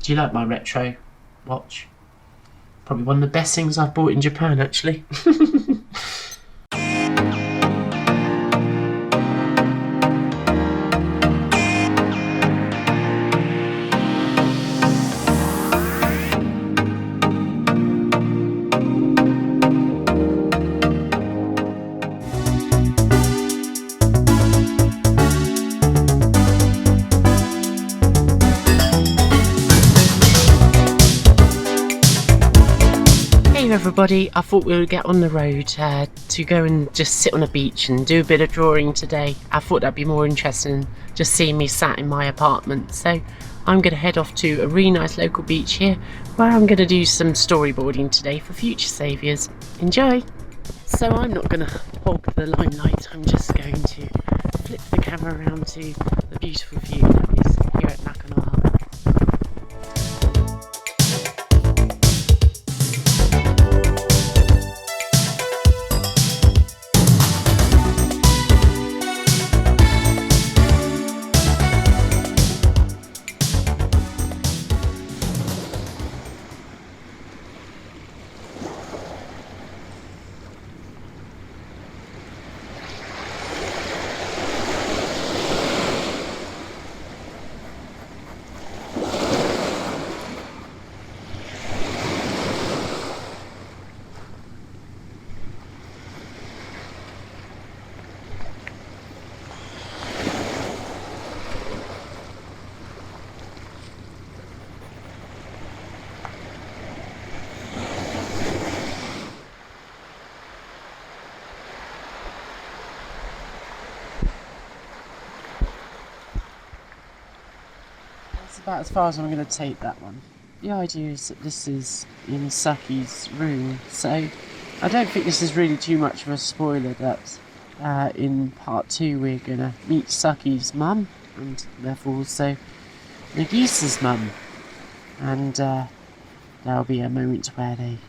Do you like my retro watch? Probably one of the best things I've bought in Japan, actually. Everybody, I thought we would get on the road to go and just sit on a beach and do a bit of drawing today. I thought that'd be more interesting than just seeing me sat in my apartment. So I'm going to head off to a really nice local beach here where I'm going to do some storyboarding today for future saviours. Enjoy! So I'm not going to hog the limelight, I'm just going to flip the camera around to the beautiful view that is here at Nakanohama. About as far as I'm going to take that one. The idea is that this is in Saki's room, so I don't think this is really too much of a spoiler that in part 2 we're going to meet Saki's mum and therefore also Nagisa's mum, and there'll be a moment where they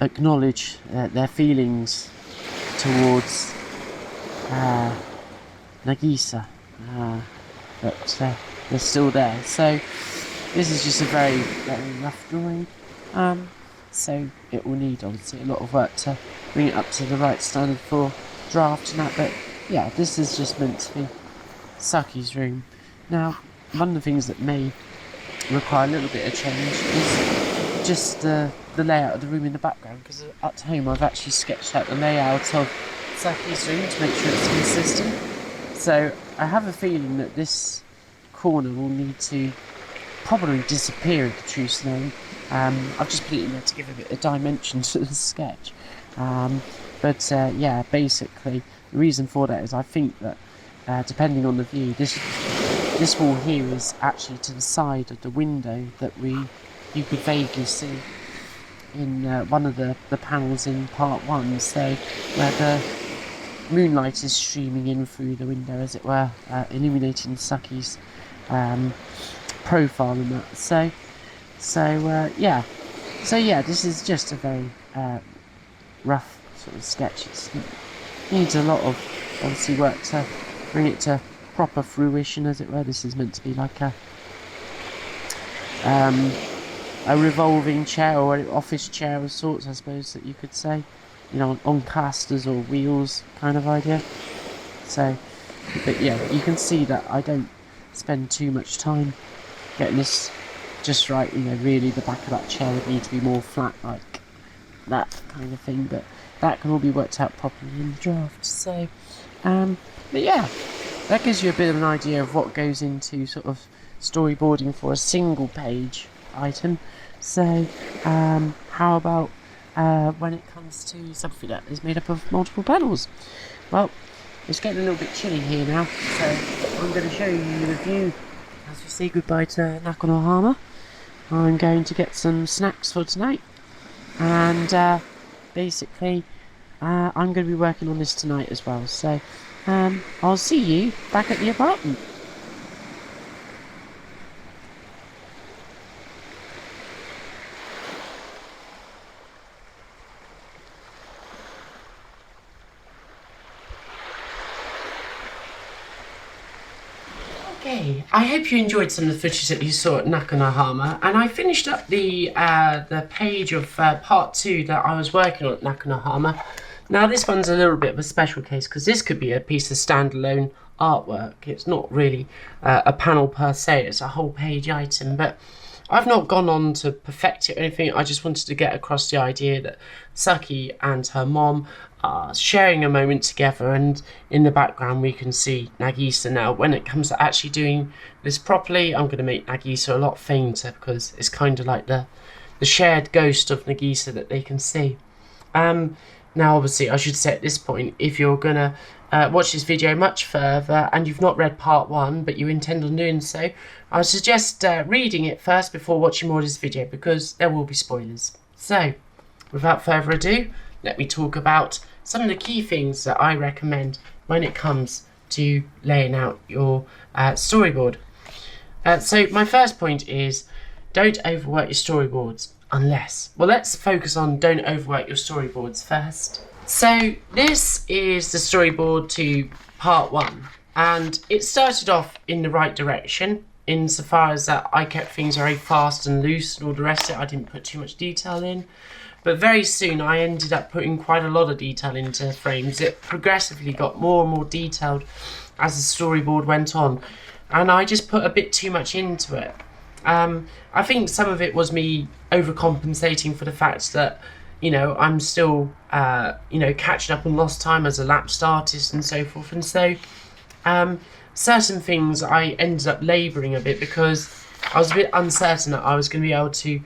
acknowledge their feelings towards Nagisa. But they're still there. So this is just a very, very rough drawing. So it will need obviously a lot of work to bring it up to the right standard for draft and that. But yeah, this is just meant to be Saki's room. Now, one of the things that may require a little bit of change is just the layout of the room in the background. Because at home I've actually sketched out the layout of Saki's room to make sure it's consistent. So I have a feeling that this corner will need to probably disappear in the true snow. I've just put it in there to give a bit of dimension to the sketch. Yeah, basically the reason for that is I think that depending on the view, this wall here is actually to the side of the window that you could vaguely see in one of the panels in part 1. So where the moonlight is streaming in through the window, as it were, illuminating Saki's profile and that. So yeah, this is just a very rough sort of sketch. It needs a lot of obviously work to bring it to proper fruition, as it were. This is meant to be like a revolving chair or an office chair of sorts, I suppose that you could say. You know, on casters or wheels kind of idea. So, but yeah, you can see that I don't spend too much time getting this just right. You know, really the back of that chair would need to be more flat, like that kind of thing. But that can all be worked out properly in the draft. So, but yeah, that gives you a bit of an idea of what goes into sort of storyboarding for a single page item. So, how about when it comes to something that is made up of multiple panels? Well, it's getting a little bit chilly here now, so I'm going to show you the view as we say goodbye to Nakanohama. I'm going to get some snacks for tonight, and basically I'm going to be working on this tonight as well, so I'll see you back at the apartment. Okay, I hope you enjoyed some of the footage that you saw at Nakanohama, and I finished up the page of part 2 that I was working on at Nakanohama. Now this one's a little bit of a special case because this could be a piece of standalone artwork. It's not really a panel per se, it's a whole page item, but I've not gone on to perfect it or anything. I just wanted to get across the idea that Saki and her mom are sharing a moment together, and in the background we can see Nagisa. Now when it comes to actually doing this properly, I'm going to make Nagisa a lot fainter because it's kind of like the shared ghost of Nagisa that they can see. Now obviously I should say at this point, if you're going to watch this video much further and you've not read part 1 but you intend on doing so, I suggest reading it first before watching more of this video because there will be spoilers. So without further ado, let me talk about some of the key things that I recommend when it comes to laying out your storyboard. So my first point is don't overwork your storyboards unless, well, let's focus on don't overwork your storyboards first. So this is the storyboard to part 1, and it started off in the right direction insofar as that I kept things very fast and loose and all the rest of it. I didn't put too much detail in. But very soon I ended up putting quite a lot of detail into frames. It progressively got more and more detailed as the storyboard went on, and I just put a bit too much into it. I think some of it was me overcompensating for the fact that, you know, I'm still, catching up on lost time as a lapsed artist and so forth. And so certain things I ended up labouring a bit because I was a bit uncertain that I was going to be able to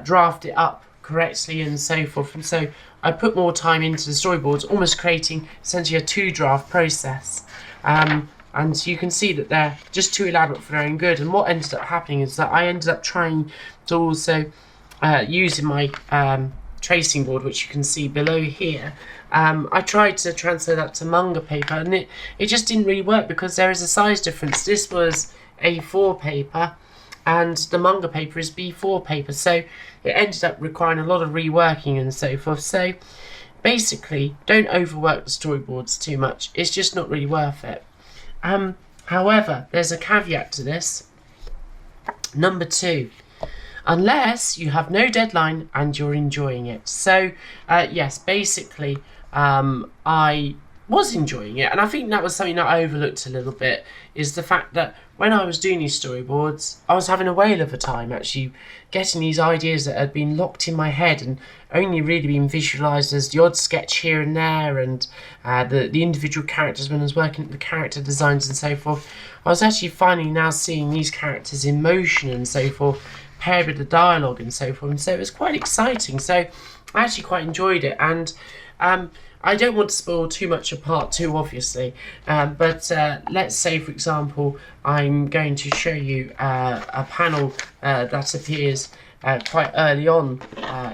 draft it up correctly and so forth, and so I put more time into the storyboards, almost creating essentially a 2-draft process, and you can see that they're just too elaborate for their own good. And what ended up happening is that I ended up trying to also using my tracing board, which you can see below here. I tried to transfer that to manga paper, and it just didn't really work because there is a size difference. This was A4 paper and the manga paper is B4 paper, so it ended up requiring a lot of reworking and so forth. So basically, don't overwork the storyboards too much. It's just not really worth it. However, there's a caveat to this. Number 2, unless you have no deadline and you're enjoying it. So yes, basically I was enjoying it, and I think that was something that I overlooked a little bit, is the fact that when I was doing these storyboards, I was having a whale of a time actually getting these ideas that had been locked in my head and only really been visualised as the odd sketch here and there, and the individual characters when I was working at the character designs and so forth. I was actually finally now seeing these characters in motion and so forth, paired with the dialogue and so forth, and so it was quite exciting. So I actually quite enjoyed it, and I don't want to spoil too much of part 2 obviously, but let's say for example I'm going to show you a panel that appears quite early on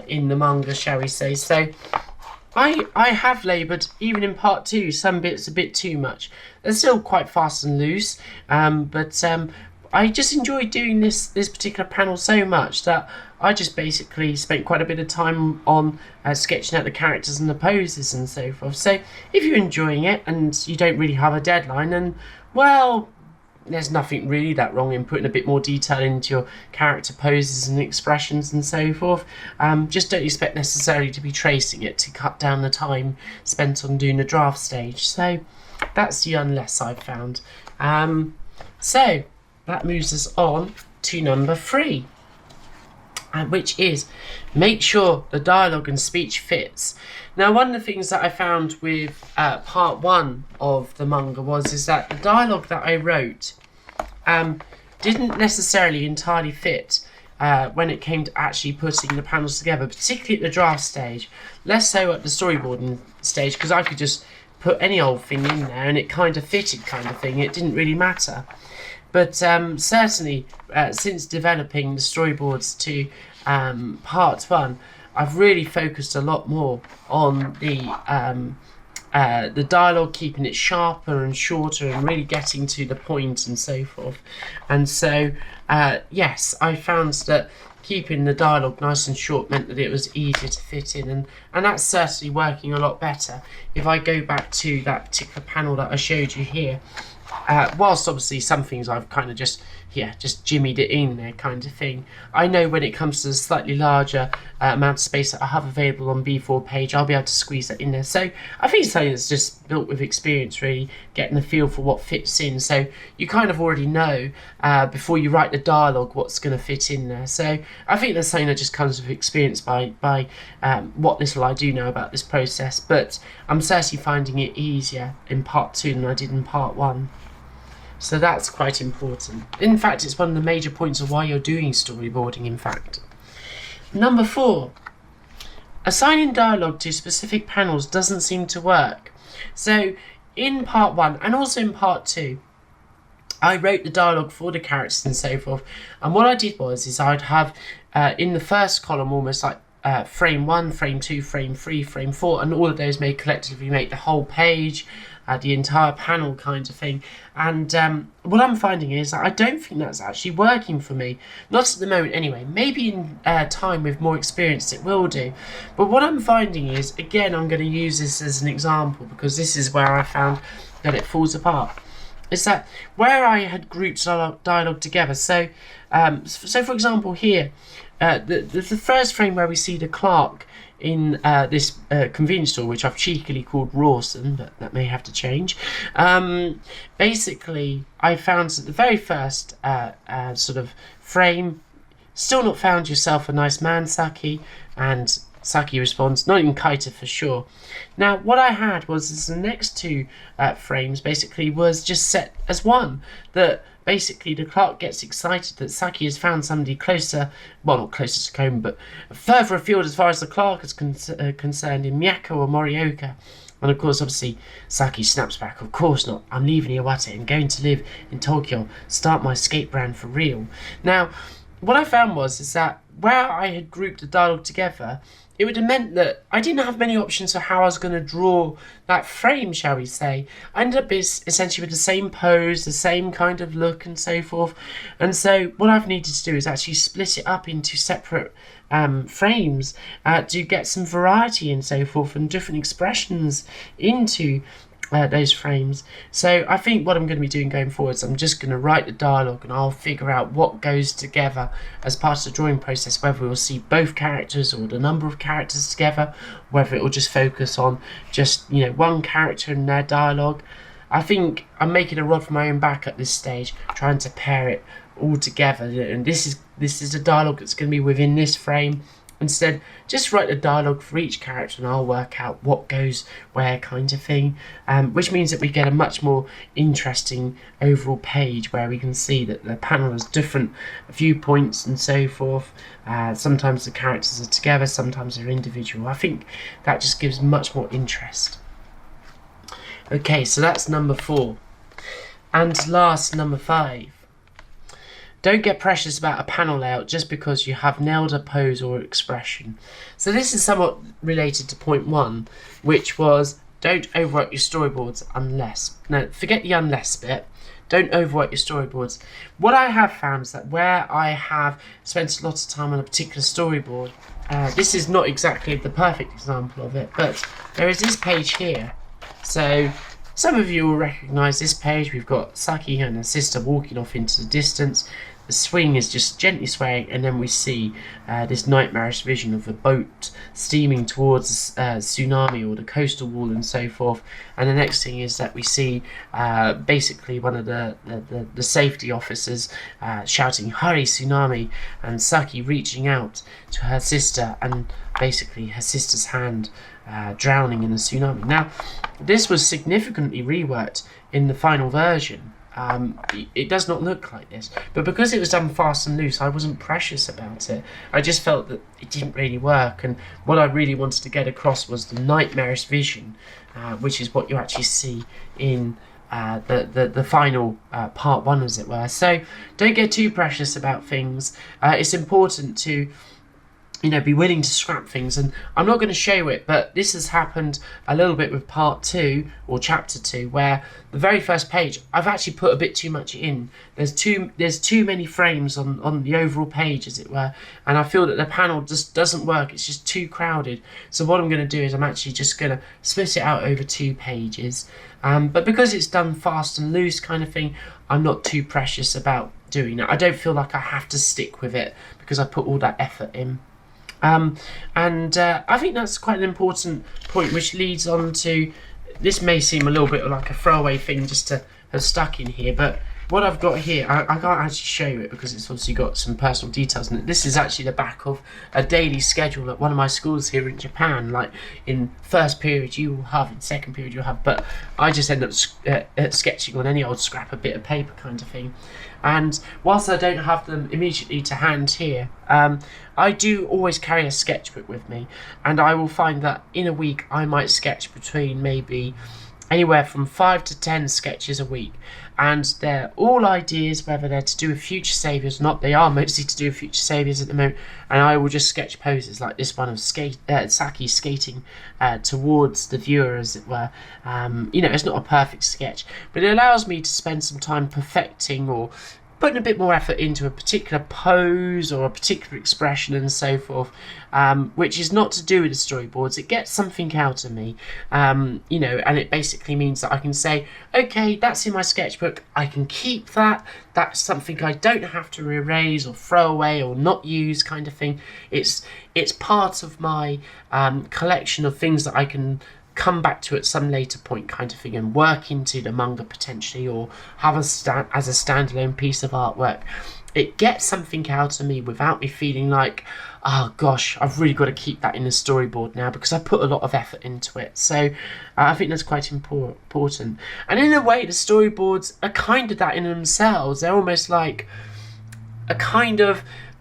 in the manga, shall we say. So I have laboured, even in part 2, some bits a bit too much. They're still quite fast and loose, but I just enjoyed doing this particular panel so much that I just basically spent quite a bit of time on sketching out the characters and the poses and so forth. So if you're enjoying it and you don't really have a deadline, then, well, there's nothing really that wrong in putting a bit more detail into your character poses and expressions and so forth. Just don't expect necessarily to be tracing it to cut down the time spent on doing the draft stage. So that's the unless I've found. So that moves us on to number 3, which is make sure the dialogue and speech fits. Now, one of the things that I found with part 1 of the manga is that the dialogue that I wrote didn't necessarily entirely fit when it came to actually putting the panels together, particularly at the draft stage. Less so at the storyboarding stage, because I could just put any old thing in there and it kind of fitted, kind of thing. It didn't really matter. But certainly, since developing the storyboards to part 1, I've really focused a lot more on the dialogue, keeping it sharper and shorter and really getting to the point and so forth. And so, yes, I found that keeping the dialogue nice and short meant that it was easier to fit in, and that's certainly working a lot better. If I go back to that particular panel that I showed you here, whilst obviously some things I've kind of just jimmied it in there kind of thing. I know when it comes to the slightly larger amount of space that I have available on B4 page, I'll be able to squeeze that in there. So I think it's something that's just built with experience, really, getting the feel for what fits in. So you kind of already know before you write the dialogue what's going to fit in there. So I think that's something that just comes with experience by what little I do know about this process. But I'm certainly finding it easier in part 2 than I did in part 1. So that's quite important. In fact, it's one of the major points of why you're doing storyboarding, in fact. Number 4, assigning dialogue to specific panels doesn't seem to work. So in part 1 and also in part 2, I wrote the dialogue for the characters and so forth. And what I did was I'd have in the first column almost like frame 1, frame 2, frame 3, frame 4, and all of those may collectively make the whole page, the entire panel kind of thing. And what I'm finding is that I don't think that's actually working for me. Not at the moment anyway. Maybe in time with more experience it will do. But what I'm finding is, again, I'm going to use this as an example because this is where I found that it falls apart. Is that where I had grouped dialogue together. So for example here, the first frame where we see the clerk in this convenience store, which I've cheekily called Rawson, but that may have to change. Basically, I found that the very first sort of frame, still not found yourself a nice man, Saki, and Saki responds, not even Kaita for sure. Now, what I had was the next 2 frames basically was just set as one, that basically the clerk gets excited that Saki has found somebody closer, well, not closer to home, but further afield as far as the clerk is concerned in Miyako or Morioka. And of course, obviously, Saki snaps back, of course not, I'm leaving Iwate and going to live in Tokyo, start my skate brand for real. Now, what I found was that where I had grouped the dialogue together, it would have meant that I didn't have many options for how I was going to draw that frame, shall we say. I ended up essentially with the same pose, the same kind of look and so forth. And so what I've needed to do is actually split it up into separate frames to get some variety and so forth and different expressions into those frames. So I think what I'm going to be doing going forwards, I'm just going to write the dialogue and I'll figure out what goes together as part of the drawing process, whether we'll see both characters or the number of characters together, whether it will just focus on just, you know, one character and their dialogue. I think I'm making a rod for my own back at this stage, trying to pair it all together, and this is a dialogue that's going to be within this frame. Instead, just write the dialogue for each character and I'll work out what goes where kind of thing, which means that we get a much more interesting overall page where we can see that the panel has different viewpoints and so forth. Sometimes the characters are together, sometimes they're individual. I think that just gives much more interest. Okay, so that's number 4. And last, number 5. Don't get precious about a panel layout just because you have nailed a pose or expression. So this is somewhat related to point 1, which was don't overwork your storyboards unless. No, forget the unless bit. Don't overwork your storyboards. What I have found is that where I have spent a lot of time on a particular storyboard, this is not exactly the perfect example of it, but there is this page here. So some of you will recognise this page. We've got Saki and her sister walking off into the distance. The swing is just gently swaying, and then we see this nightmarish vision of a boat steaming towards tsunami or the coastal wall and so forth. And the next thing is that we see basically one of the safety officers shouting, "Hurry, tsunami!" and Saki reaching out to her sister, and basically her sister's hand drowning in the tsunami. Now, this was significantly reworked in the final version. It does not look like this, but because it was done fast and loose, I wasn't precious about it. I just felt that it didn't really work, and what I really wanted to get across was the nightmarish vision, which is what you actually see in the final part 1, as it were. So don't get too precious about things. It's important to be willing to scrap things. And I'm not going to show it, but this has happened a little bit with part 2 or chapter 2, where the very first page I've actually put a bit too much in. There's too many frames on the overall page, as it were, and I feel that the panel just doesn't work. It's just too crowded. So what I'm going to do is I'm actually just going to split it out over 2 pages, but because it's done fast and loose kind of thing, I'm not too precious about doing that. I don't feel like I have to stick with it because I put all that effort in. I think that's quite an important point, which leads on to, this may seem a little bit like a throwaway thing just to have stuck in here, but what I've got here, I can't actually show you it because it's obviously got some personal details in it. This is actually the back of a daily schedule at one of my schools here in Japan. Like in first period you will have, in second period you'll have, but I just end up sketching on any old scrap, a bit of paper kind of thing. And whilst I don't have them immediately to hand here, I do always carry a sketchbook with me, and I will find that in a week I might sketch between maybe anywhere from 5 to 10 sketches a week, and they're all ideas, whether they're to do with future saviours or not. They are mostly to do with future saviours at the moment, and I will just sketch poses like this one of Saki skating towards the viewer, as it were. It's not a perfect sketch, but it allows me to spend some time perfecting or putting a bit more effort into a particular pose or a particular expression and so forth, which is not to do with the storyboards. It gets something out of me, and it basically means that I can say, okay, that's in my sketchbook, I can keep that, that's something I don't have to erase or throw away or not use kind of thing. It's part of my collection of things that I can come back to at some later point kind of thing, and work into the manga potentially, or have as a standalone piece of artwork. It gets something out of me without me feeling like, oh gosh, I've really got to keep that in the storyboard now because I put a lot of effort into it. So I think that's quite important. And in a way, the storyboards are kind of that in themselves. They're almost like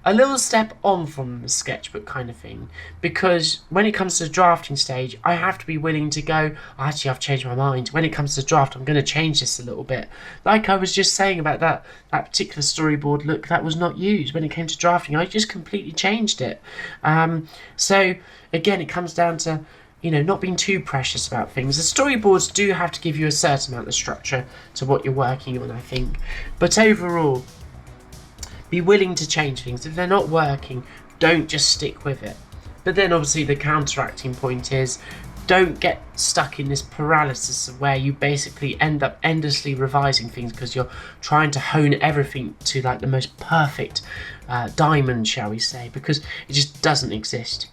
a little step on from the sketchbook kind of thing, because when it comes to the drafting stage, I have to be willing to go, actually I've changed my mind. When it comes to draft, I'm going to change this a little bit. Like I was just saying about that particular storyboard look that was not used. When it came to drafting, I just completely changed it. So again, it comes down to not being too precious about things. The storyboards do have to give you a certain amount of structure to what you're working on, I think, but overall, be willing to change things. If they're not working, don't just stick with it. But then obviously the counteracting point is, don't get stuck in this paralysis of where you basically end up endlessly revising things because you're trying to hone everything to like the most perfect diamond, shall we say, because it just doesn't exist.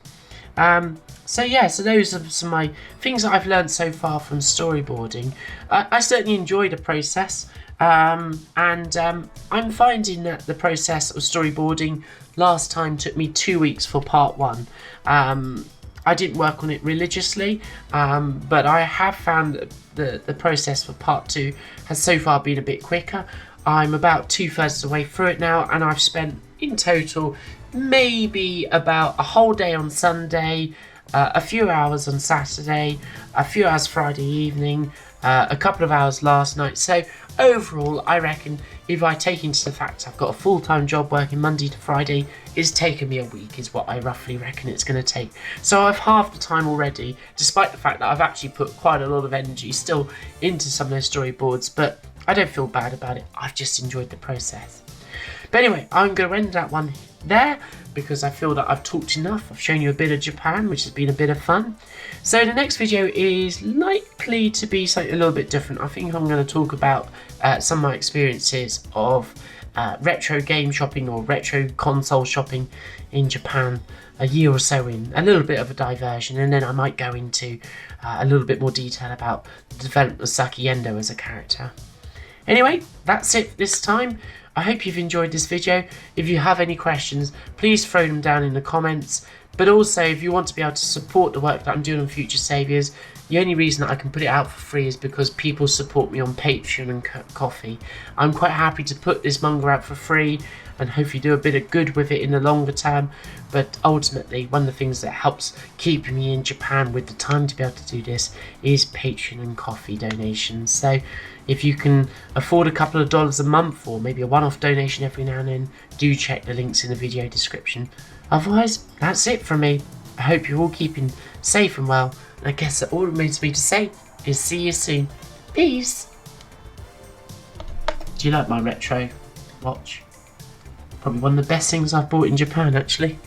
So those are some of my things that I've learned so far from storyboarding. I certainly enjoy the process. I'm finding that the process of storyboarding last time took me 2 weeks for part 1. I didn't work on it religiously, but I have found that the process for part 2 has so far been a bit quicker. I'm about 2/3 of the way through it now, and I've spent in total maybe about a whole day on Sunday, a few hours on Saturday, a few hours Friday evening, a couple of hours last night. So overall, I reckon if I take into the fact I've got a full-time job working Monday to Friday, it's taken me a week is what I roughly reckon it's going to take. So I've halved the time already, despite the fact that I've actually put quite a lot of energy still into some of those storyboards, but I don't feel bad about it. I've just enjoyed the process. But anyway, I'm going to end that one there because I feel that I've talked enough. I've shown you a bit of Japan, which has been a bit of fun. So the next video is likely to be something a little bit different. I think I'm going to talk about some of my experiences of retro game shopping or retro console shopping in Japan a year or so in. A little bit of a diversion, and then I might go into a little bit more detail about the development of Saki Endo as a character. Anyway, that's it this time. I hope you've enjoyed this video. If you have any questions, please throw them down in the comments. But also, if you want to be able to support the work that I'm doing on Future Saviours, the only reason that I can put it out for free is because people support me on Patreon and Ko-fi. I'm quite happy to put this manga out for free and hopefully do a bit of good with it in the longer term. But ultimately, one of the things that helps keep me in Japan with the time to be able to do this is Patreon and Ko-fi donations. So If you can afford a couple of dollars a month or maybe a one-off donation every now and then, do check the links in the video description. Otherwise, that's it from me. I hope you're all keeping safe and well, and I guess that all remains for me to say is see you soon. Peace! Do you like my retro watch? Probably one of the best things I've bought in Japan, actually.